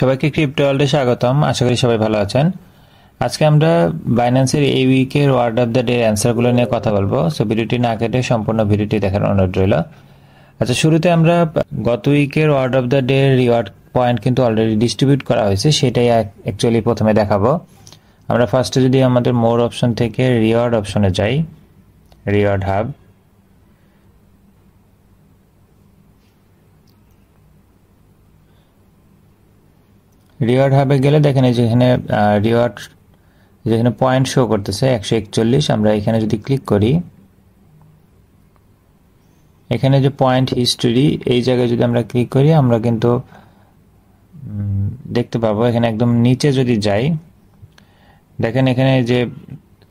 সবাইকে ক্রিপ্টো ওয়ার্ল্ডে স্বাগতম। আশা করি সবাই ভালো আছেন। আজকে আমরা বাইন্যান্সের এই উইকের ওয়ার্ড অফ দ্য ডে অ্যান্সারগুলো নিয়ে কথা বলবো। সো ভিডিওটি না কেটে সম্পূর্ণ ভিডিওটি দেখার অনুরোধ রইল। আচ্ছা, শুরুতে আমরা গত উইকের word of the day reward point কিন্তু অলরেডি ডিস্ট্রিবিউট করা হয়েছে, সেটাই অ্যাকচুয়ালি প্রথমে দেখাবো। আমরা ফার্স্টে যদি আমাদের মোর অপশন থেকে রিওয়ার্ড অপশনে যাই, রিওয়ার্ড হাব, রিওয়ার্ড হাবে গেলে দেখেন এই যেখানে রিওয়ার্ড যেখানে পয়েন্ট শো করতেছে 141, আমরা এখানে যদি ক্লিক করি, এখানে যে পয়েন্ট হিস্টোরি এই জায়গায় যদি আমরা ক্লিক করি, আমরা কিন্তু দেখতে পাবো এখানে একদম নিচে যদি যাই, দেখেন এখানে যে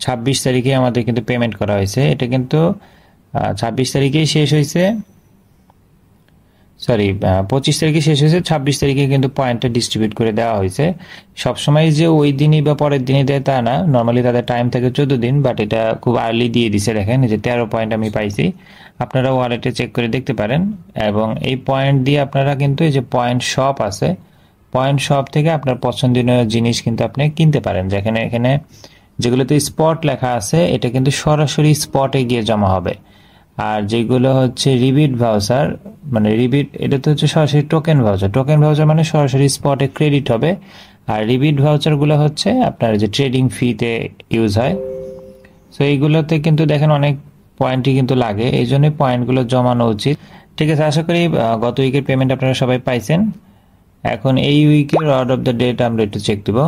26 তারিখে আমাদের কিন্তু পেমেন্ট করা হয়েছে। এটা কিন্তু 26 তারিখেই শেষ হয়েছে, সরি 25 তারিখে শেষ হয়েছে, 26 তারিখে কিন্তু পয়েন্টটা ডিস্ট্রিবিউট করে দেওয়া হয়েছে। সবসময় যে ওই দিনই বা পরের দিনই দেয় তা না, নর্মালি তাদের টাইম থাকে 14 দিন, বাট এটা খুব আর্লি দিয়ে দিছে। দেখেন যে 13 পয়েন্ট আমি পাইছি, আপনারা ওয়ালেটে চেক করে দেখতে পারেন। এবং এই পয়েন্ট দিয়ে আপনারা কিন্তু এই যে পয়েন্ট শপ আছে, পয়েন্ট শপ থেকে আপনার পছন্দনীয় জিনিস কিন্তু আপনি কিনতে পারেন। যেখানে এখানে যেগুলোতে স্পট লেখা আছে এটা কিন্তু সরাসরি স্পটে গিয়ে জমা হবে। আর যেগুলো হচ্ছে রিবিট ভাউচার, মানে রিবিট এটা তো হচ্ছে সরাসরি টোকেন ভাউচার, টোকেন ভাউচার মানে সরাসরি স্পটে ক্রেডিট হবে। আর রিবিট ভাউচারগুলো হচ্ছে আপনার যে ট্রেডিং ফিতে ইউজ হয়। সো এইগুলোতে কিন্তু দেখেন অনেক পয়েন্টই কিন্তু লাগে, এই জন্য পয়েন্টগুলো জমানো উচিত। ঠিক আছে, আশা করি গত উইকের পেমেন্ট আপনারা সবাই পাইছেন। এখন এই উইকের ওয়ার্ড অফ দ্য ডেটা আমরা একটু চেক দিব।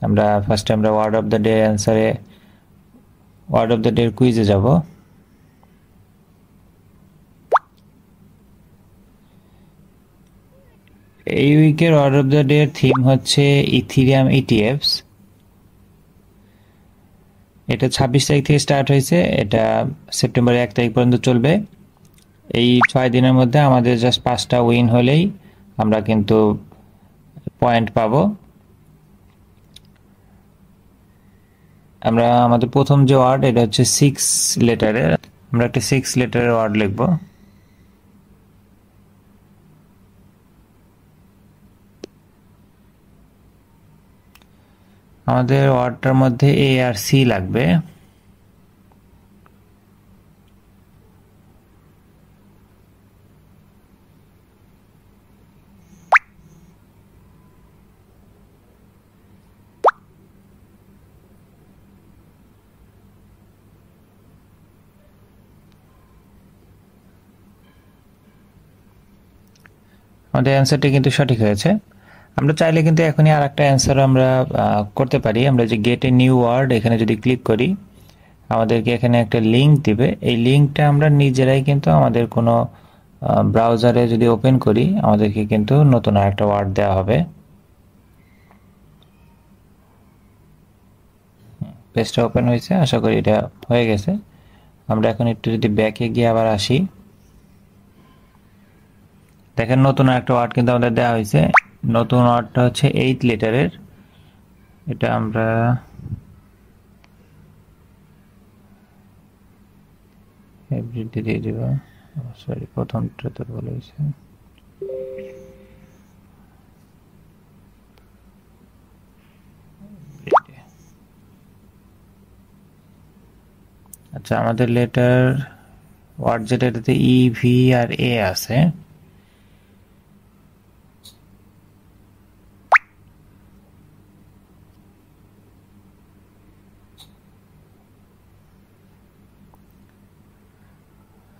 আমরা ফার্স্টে আমরা ওয়ার্ড অফ দ্য ডে অ্যান্সারে ওয়ার্ড অফ দ্য ডে কুইজে যাব। এই উইকের word of the day theme হচ্ছে ইথিরিয়াম ইটিএফস। এটা 26 তারিখ থেকে স্টার্ট হয়েছে, এটা সেপ্টেম্বরের 1 তারিখ পর্যন্ত চলবে। এই 6 দিনের মধ্যে আমাদের জাস্ট 5টা উইন হলেই আমরা কিন্তু পয়েন্ট পাবো। আমরা আমাদের প্রথম যে ওয়ার্ড এটা হচ্ছে 6 লেটারের, আমরা একটা 6 লেটারের ওয়ার্ড লিখব। আমাদের ওয়ার্ডটার মধ্যে এ আর সি লাগবে। আমাদের অ্যান্সারটি কিন্তু সঠিক হয়েছে। আমরা চাইলে কিন্তু এখনই আর একটা অ্যান্সার আমরা করতে পারি। আমরা যে গেট এ নিউ ওয়ার্ড এখানে যদি ক্লিক করি, আমাদেরকে এখানে একটা লিঙ্ক দিবে। এই লিঙ্কটা আমরা নিজেরাই কিন্তু আমাদের কোনো ব্রাউজারে যদি ওপেন করি, আমাদেরকে কিন্তু নতুন আরেকটা ওয়ার্ড দেওয়া হবে। পেজটা ওপেন হয়েছে, আশা করি এটা হয়ে গেছে। আমরা এখন একটু যদি ব্যাকে গিয়ে আবার আসি, দেখেন নতুন একটা ওয়ার্ড কিন্তু আমাদের দেওয়া হয়েছে। নতুন ওয়ার্ডটা হচ্ছে 8 লেটারের। এটা আমরা এভরিডে দিয়ে দেব। সরি, প্রথমটা তো ভুল হয়েছে। আচ্ছা, আমাদের লেটার ওয়ার্ড যেটা, এটাতে ই ভি আর এ আছে।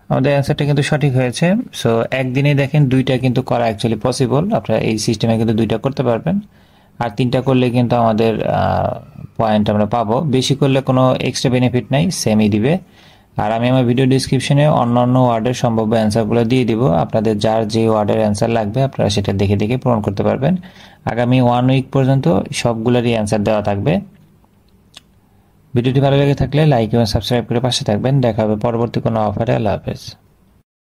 আমাদের অ্যান্সারটা কিন্তু সঠিক হয়েছে। সো একদিনে দেখেন দুইটা কিন্তু করা অ্যাকচুয়ালি পসিবল। আপনারা এই সিস্টেমে কিন্তু দুইটা করতে পারবেন, আর 3টা করলে কিন্তু আমাদের পয়েন্ট আমরা পাবো। বেশি করলে কোনো এক্সট্রা বেনিফিট নাই, সেমই দিবে। আর আমি আমার ভিডিও ডিসক্রিপশনে অন্যান্য ওয়ার্ডের সম্ভাব্য অ্যান্সারগুলো দিয়ে দিব। আপনাদের যার যে ওয়ার্ডের অ্যান্সার লাগবে আপনারা সেটা দেখে দেখে পূরণ করতে পারবেন। আগামী 1 উইক পর্যন্ত সবগুলোরই অ্যান্সার দেওয়া থাকবে। ভিডিওটি ভালো লেগে থাকলে লাইক এবং সাবস্ক্রাইব করে পাশে থাকবেন। দেখা হবে পরবর্তী কোনো অফারে। আল্লাহ হাফেজ।